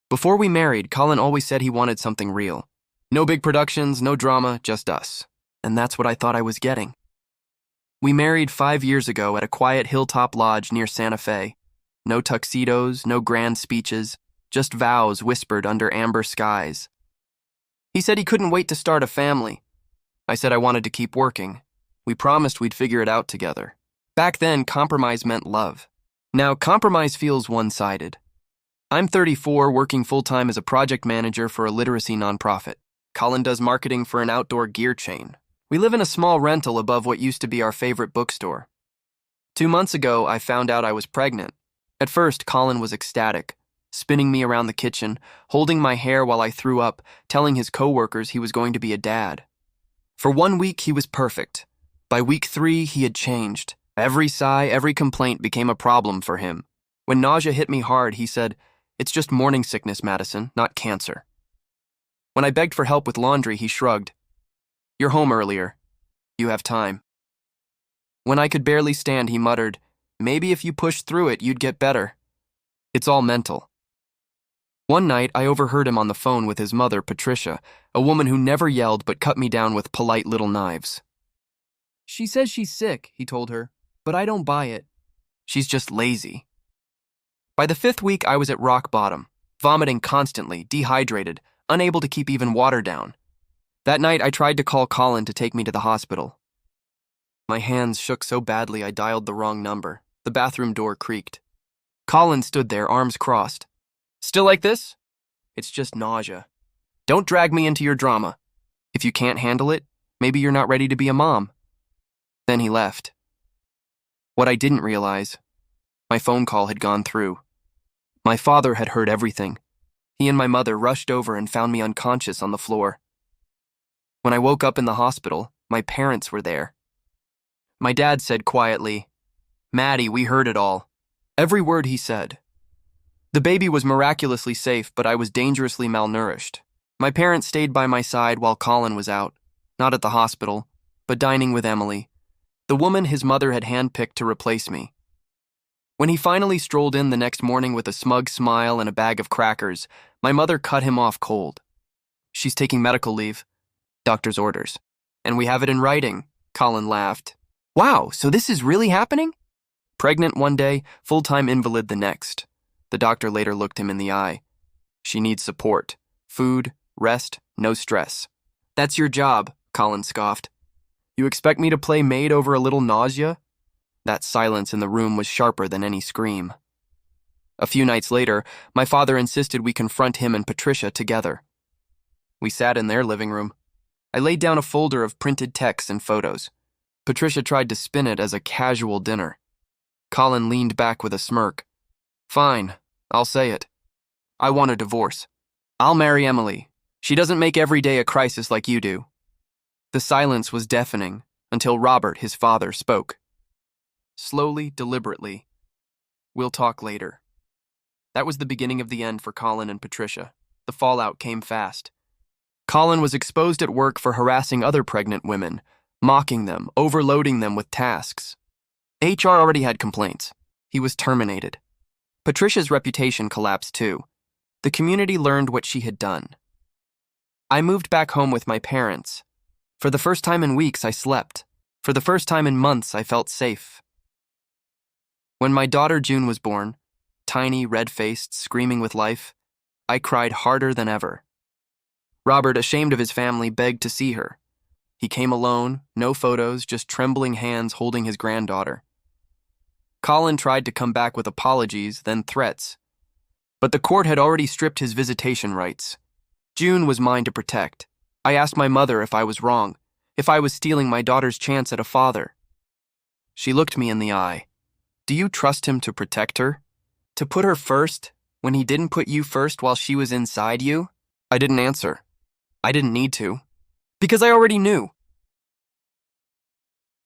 Before we married, Colin always said he wanted something real. No big productions, no drama, just us. And that's what I thought I was getting. We married 5 years ago at a quiet hilltop lodge near Santa Fe. No tuxedos, no grand speeches, just vows whispered under amber skies. He said he couldn't wait to start a family. I said I wanted to keep working. We promised we'd figure it out together. Back then, compromise meant love. Now, compromise feels one-sided. I'm 34, working full-time as a project manager for a literacy nonprofit. Colin does marketing for an outdoor gear chain. We live in a small rental above what used to be our favorite bookstore. 2 months ago, I found out I was pregnant. At first, Colin was ecstatic, spinning me around the kitchen, holding my hair while I threw up, telling his coworkers he was going to be a dad. For 1 week, he was perfect. By week 3, he had changed. Every sigh, every complaint became a problem for him. When nausea hit me hard, he said, "It's just morning sickness, Madison, not cancer." When I begged for help with laundry, he shrugged. "You're home earlier. You have time." When I could barely stand, he muttered, "Maybe if you push through it, you'd get better." It's all mental. One night, I overheard him on the phone with his mother, Patricia, a woman who never yelled but cut me down with polite little knives. "She says she's sick," he told her, "but I don't buy it. She's just lazy." By the 5th week, I was at rock bottom, vomiting constantly, dehydrated, unable to keep even water down. That night, I tried to call Colin to take me to the hospital. My hands shook so badly I dialed the wrong number. The bathroom door creaked. Colin stood there, arms crossed. "Still like this?" "It's just nausea." "Don't drag me into your drama. If you can't handle it, maybe you're not ready to be a mom." Then he left. What I didn't realize, my phone call had gone through. My father had heard everything. He and my mother rushed over and found me unconscious on the floor. When I woke up in the hospital, my parents were there. My dad said quietly, "Maddie, we heard it all." Every word he said. The baby was miraculously safe, but I was dangerously malnourished. My parents stayed by my side while Colin was out, not at the hospital, but dining with Emily, the woman his mother had handpicked to replace me. When he finally strolled in the next morning with a smug smile and a bag of crackers, my mother cut him off cold. "She's taking medical leave. Doctor's orders. And we have it in writing," Colin laughed. "Wow, so this is really happening?" Pregnant one day, full-time invalid the next. The doctor later looked him in the eye. "She needs support. Food, rest, no stress." "That's your job," Colin scoffed. "You expect me to play maid over a little nausea?" That silence in the room was sharper than any scream. A few nights later, my father insisted we confront him and Patricia together. We sat in their living room. I laid down a folder of printed texts and photos. Patricia tried to spin it as a casual dinner. Colin leaned back with a smirk. "Fine, I'll say it. I want a divorce. I'll marry Emily. She doesn't make every day a crisis like you do." The silence was deafening until Robert, his father, spoke. Slowly, deliberately, "We'll talk later." That was the beginning of the end for Colin and Patricia. The fallout came fast. Colin was exposed at work for harassing other pregnant women, mocking them, overloading them with tasks. HR already had complaints. He was terminated. Patricia's reputation collapsed too. The community learned what she had done. I moved back home with my parents. For the first time in weeks, I slept. For the first time in months, I felt safe. When my daughter June was born, tiny, red-faced, screaming with life, I cried harder than ever. Robert, ashamed of his family, begged to see her. He came alone, no photos, just trembling hands holding his granddaughter. Colin tried to come back with apologies, then threats. But the court had already stripped his visitation rights. June was mine to protect. I asked my mother if I was wrong, if I was stealing my daughter's chance at a father. She looked me in the eye. "Do you trust him to protect her? To put her first, when he didn't put you first while she was inside you?" I didn't answer. I didn't need to. Because I already knew.